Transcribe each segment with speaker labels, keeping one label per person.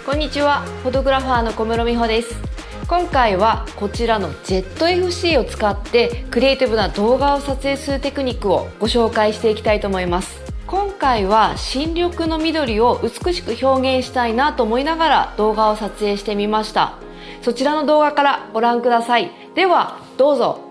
Speaker 1: こんにちは、フォトグラファーの小室美穂です。今回はこちらの ZFC を使ってクリエイティブな動画を撮影するテクニックをご紹介していきたいと思います。今回は新緑の緑を美しく表現したいなと思いながら動画を撮影してみました。そちらの動画からご覧ください。ではどうぞ。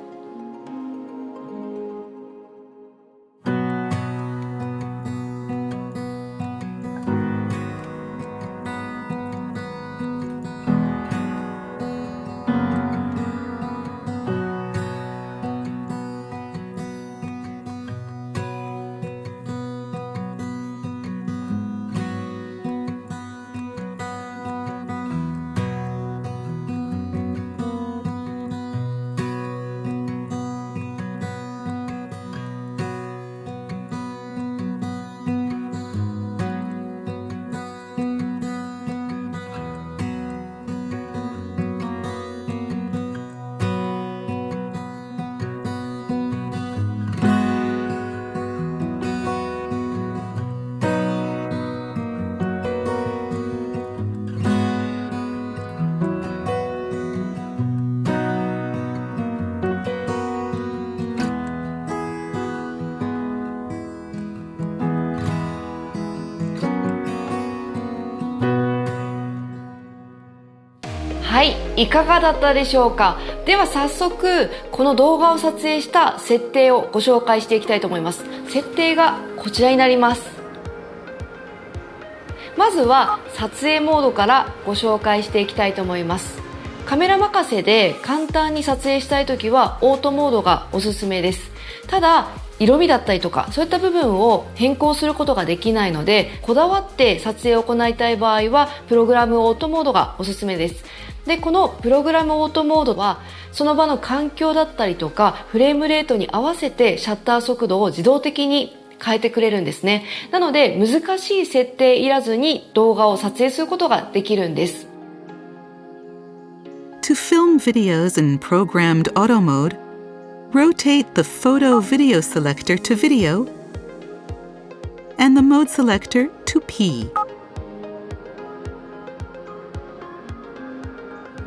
Speaker 1: はい、いかがだったでしょうか。では早速この動画を撮影した設定をご紹介していきたいと思います。設定がこちらになります。まずは撮影モードからご紹介していきたいと思います。カメラ任せで簡単に撮影したいときはオートモードがおすすめです。ただ色味だったりとかそういった部分を変更することができないので、こだわって撮影を行いたい場合はプログラムオートモードがおすすめです。で、このプログラムオートモードはその場の環境だったりとかフレームレートに合わせてシャッター速度を自動的に変えてくれるんですね。なので難しい設定いらずに動画を撮影することができるんです。
Speaker 2: To film videos in programmed auto mode, rotate the Photo Video selector to Video and the Mode selector to P.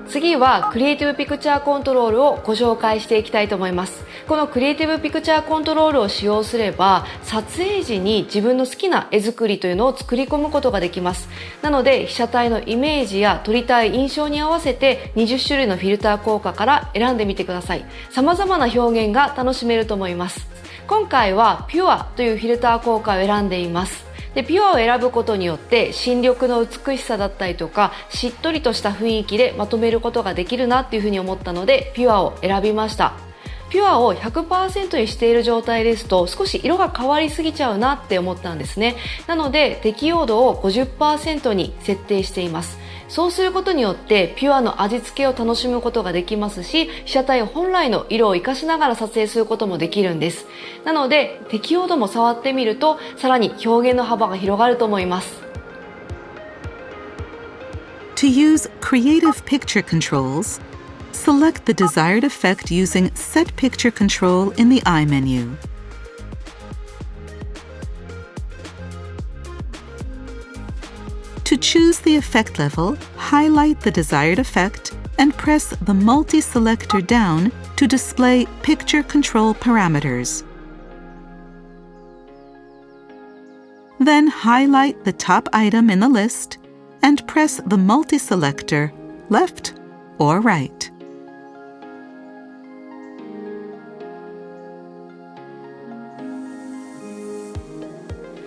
Speaker 1: 次はクリエイティブピクチャーコントロールをご紹介していきたいと思います。このクリエイティブピクチャーコントロールを使用すれば撮影時に自分の好きな絵作りというのを作り込むことができます。なので被写体のイメージや撮りたい印象に合わせて20種類のフィルター効果から選んでみてください。様々な表現が楽しめると思います。今回はピュアというフィルター効果を選んでいます。で、ピュアを選ぶことによって新緑の美しさだったりとかしっとりとした雰囲気でまとめることができるなっていうふうに思ったのでピュアを選びました。ピュアを 100% にしている状態ですと少し色が変わりすぎちゃうなって思ったんですね。なので適用度を 50% に設定しています。そうすることによってピュアの味付けを楽しむことができますし、被写体本来の色を活かしながら撮影することもできるんです。なので適用度も触ってみるとさらに表現の幅が広がると思います。
Speaker 2: To use Creative Picture Controls, select the desired effect using Set Picture Control in the Eye menu. To choose the effect level, highlight the desired effect and press the multi-selector down to display picture control parameters. Then highlight the top item in the list and press the multi-selector left or right.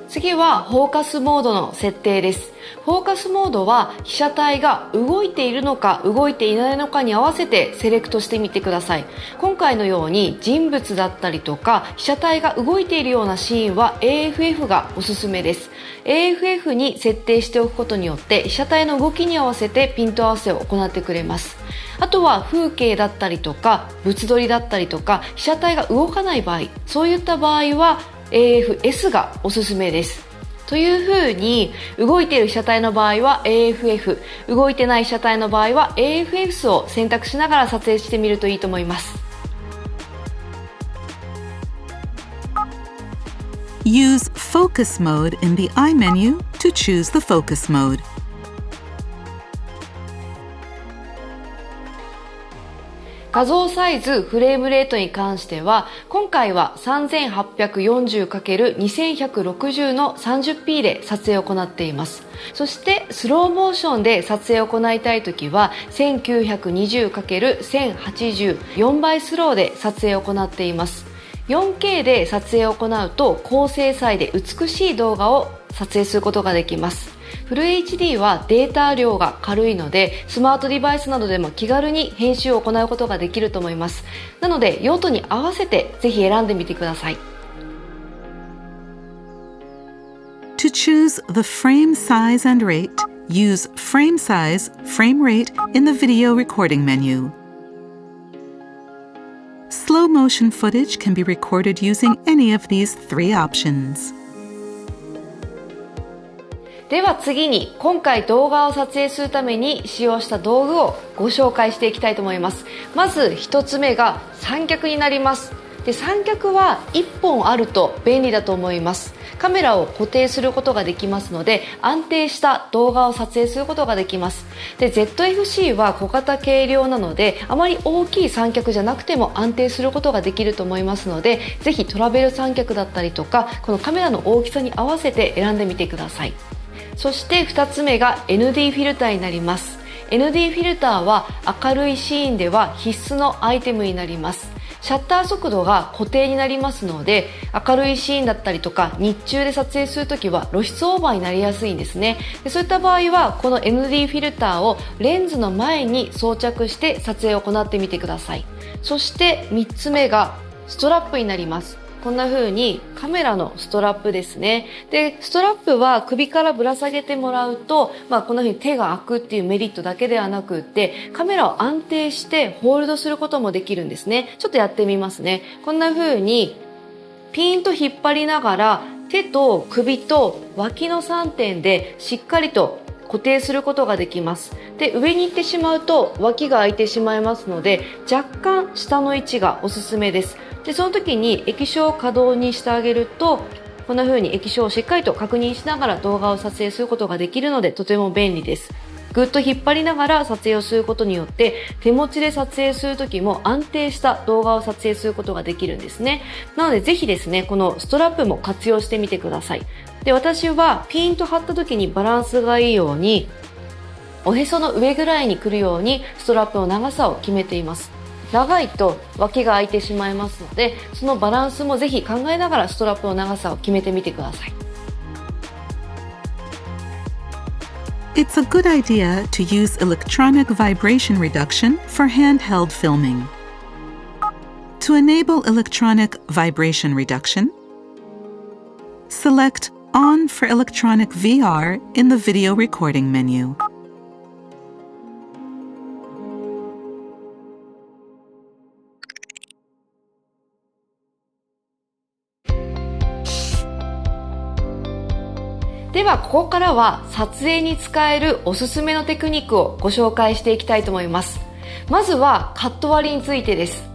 Speaker 1: 次はフォーカスモードの設定です。フォーカスモードは被写体が動いているのか動いていないのかに合わせてセレクトしてみてください。今回のように人物だったりとか被写体が動いているようなシーンは AFF がおすすめです。AFF に設定しておくことによって被写体の動きに合わせてピント合わせを行ってくれます。あとは風景だったりとか物撮りだったりとか被写体が動かない場合、そういった場合は AFS がおすすめです。というふうに動いている被写体の場合は AFF、 動いてない被写体の場合は AFS を選択しながら撮影してみるといいと思います。
Speaker 2: Use Focus Mode in the Eye menu to choose the Focus mode.
Speaker 1: 画像サイズ、フレームレートに関しては、今回は 3840×2160 の 30p で撮影を行っています。そしてスローモーションで撮影を行いたいときは 1920×1080 4倍スローで撮影を行っています。4K で撮影を行うと高精細で美しい動画を撮影することができます。フル HD はデータ量が軽いので、スマートデバイスなどでも気軽に編集を行うことができると思います。なので用途に合わせてぜひ選んでみてください。
Speaker 2: To choose the frame size and rate, use Frame Size, Frame Rate in the video recording menu. Slow motion footage can be recorded using any of these three options.
Speaker 1: では次に今回動画を撮影するために使用した道具をご紹介していきたいと思います。まず一つ目が三脚になります。で、三脚は1本あると便利だと思います。カメラを固定することができますので、安定した動画を撮影することができます。で、ZFC は小型軽量なので、あまり大きい三脚じゃなくても安定することができると思いますので、ぜひトラベル三脚だったりとか、このカメラの大きさに合わせて選んでみてください。そして2つ目が ND フィルターになります。ND フィルターは明るいシーンでは必須のアイテムになります。シャッター速度が固定になりますので、明るいシーンだったりとか日中で撮影するときは露出オーバーになりやすいんですね。で、そういった場合はこの ND フィルターをレンズの前に装着して撮影を行ってみてください。そして3つ目がストラップになります。こんな風にカメラのストラップですね。で、ストラップは首からぶら下げてもらうと、こんな風に手が開くっていうメリットだけではなくって、カメラを安定してホールドすることもできるんですね。ちょっとやってみますね。こんな風にピーンと引っ張りながら、手と首と脇の3点でしっかりと固定することができます。で、上に行ってしまうと脇が開いてしまいますので、若干下の位置がおすすめです。で、その時に液晶を可動にしてあげると、こんな風に液晶をしっかりと確認しながら動画を撮影することができるので、とても便利です。ぐっと引っ張りながら撮影をすることによって、手持ちで撮影する時も安定した動画を撮影することができるんですね。なのでぜひですね、このストラップも活用してみてください。で、私はピンと張った時にバランスがいいように、おへその上ぐらいに来るようにストラップの長さを決めています。長いと脇が開いてしまいますので、そのバランスもぜひ考えながらストラップの長さを決めてみてください。
Speaker 2: It's a good idea to use electronic vibration reduction for handheld filming. To enable electronic vibration reduction, select On for Electronic VR in the video recording menu.
Speaker 1: ではここからは撮影に使えるおすすめのテクニックをご紹介していきたいと思います。まずはカット割りについてです。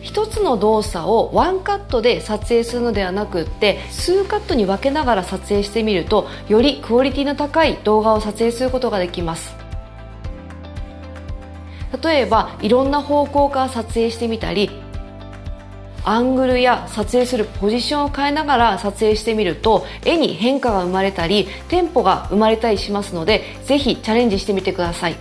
Speaker 1: 一つの動作をワンカットで撮影するのではなくって数カットに分けながら撮影してみるとよりクオリティの高い動画を撮影することができます。例えばいろんな方向から撮影してみたりアングルや撮影するポジションを変えながら撮影してみると絵に変化が生まれたりテンポが生まれたりしますのでぜひチャレンジしてみてください。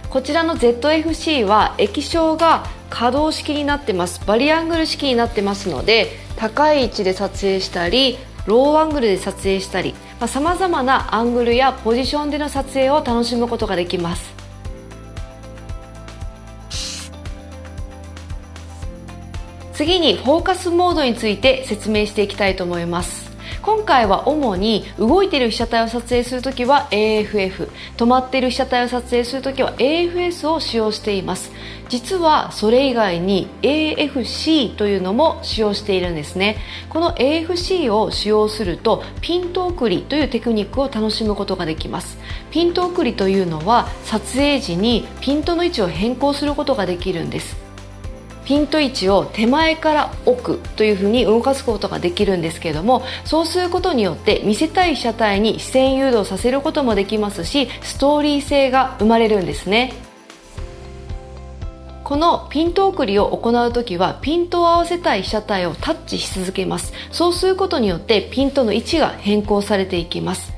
Speaker 1: こちらの ZFC は液晶が可動式になってます。バリアングル式になってますので高い位置で撮影したりローアングルで撮影したり様々なアングルやポジションでの撮影を楽しむことができます。次にフォーカスモードについて説明していきたいと思います。今回は主に動いている被写体を撮影するときは AFF、止まっている被写体を撮影するときは AFS を使用しています。実はそれ以外に AFC というのも使用しているんですね。この AFC を使用するとピント送りというテクニックを楽しむことができます。ピント送りというのは撮影時にピントの位置を変更することができるんです。ピント位置を手前から奥というふうに動かすことができるんですけれども、そうすることによって見せたい被写体に視線誘導させることもできますし、ストーリー性が生まれるんですね。このピント送りを行うときはピントを合わせたい被写体をタッチし続けます。そうすることによってピントの位置が変更されていきます。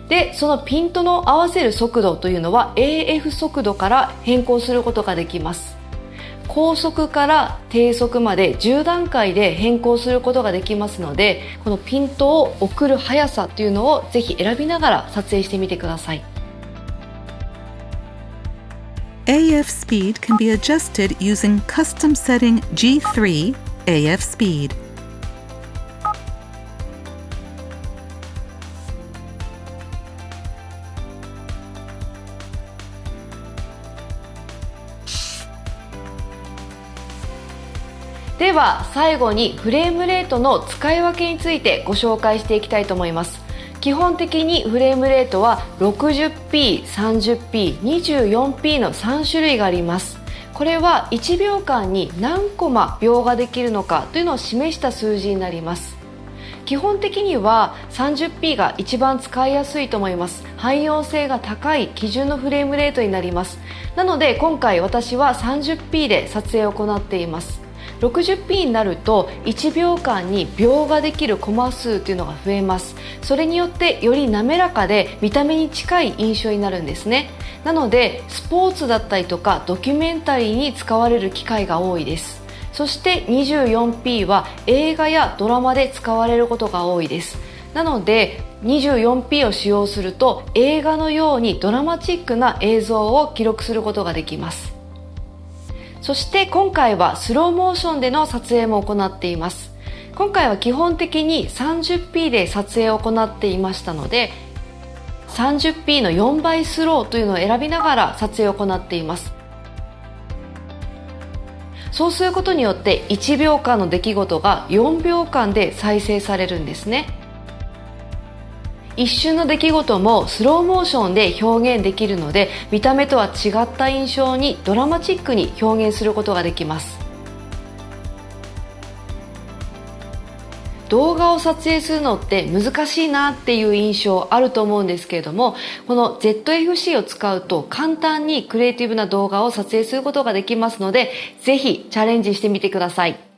Speaker 1: で、そのピントの合わせる速度というのは AF 速度から変更することができます。高速から低速まで10段階で変更することができますので、このピントを送る速さというのをぜひ選びながら撮影してみてください。
Speaker 2: AF speed can be adjusted using custom setting G3 AF speed.
Speaker 1: では最後にフレームレートの使い分けについてご紹介していきたいと思います。基本的にフレームレートは 60p、30p、24p の3種類があります。これは1秒間に何コマ描画できるのかというのを示した数字になります。基本的には 30p が一番使いやすいと思います。汎用性が高い基準のフレームレートになります。なので今回私は 30p で撮影を行っています。60p になると1秒間に描画できるコマ数というのが増えます。それによってより滑らかで見た目に近い印象になるんですね。なのでスポーツだったりとかドキュメンタリーに使われる機会が多いです。そして 24p は映画やドラマで使われることが多いです。なので 24p を使用すると映画のようにドラマチックな映像を記録することができます。そして今回はスローモーションでの撮影も行っています。今回は基本的に 30p で撮影を行っていましたので 30p の4倍スローというのを選びながら撮影を行っています。そうすることによって1秒間の出来事が4秒間で再生されるんですね。一瞬の出来事もスローモーションで表現できるので見た目とは違った印象にドラマチックに表現することができます。動画を撮影するのって難しいなっていう印象あると思うんですけれども、この ZFC を使うと簡単にクリエイティブな動画を撮影することができますので、ぜひチャレンジしてみてください。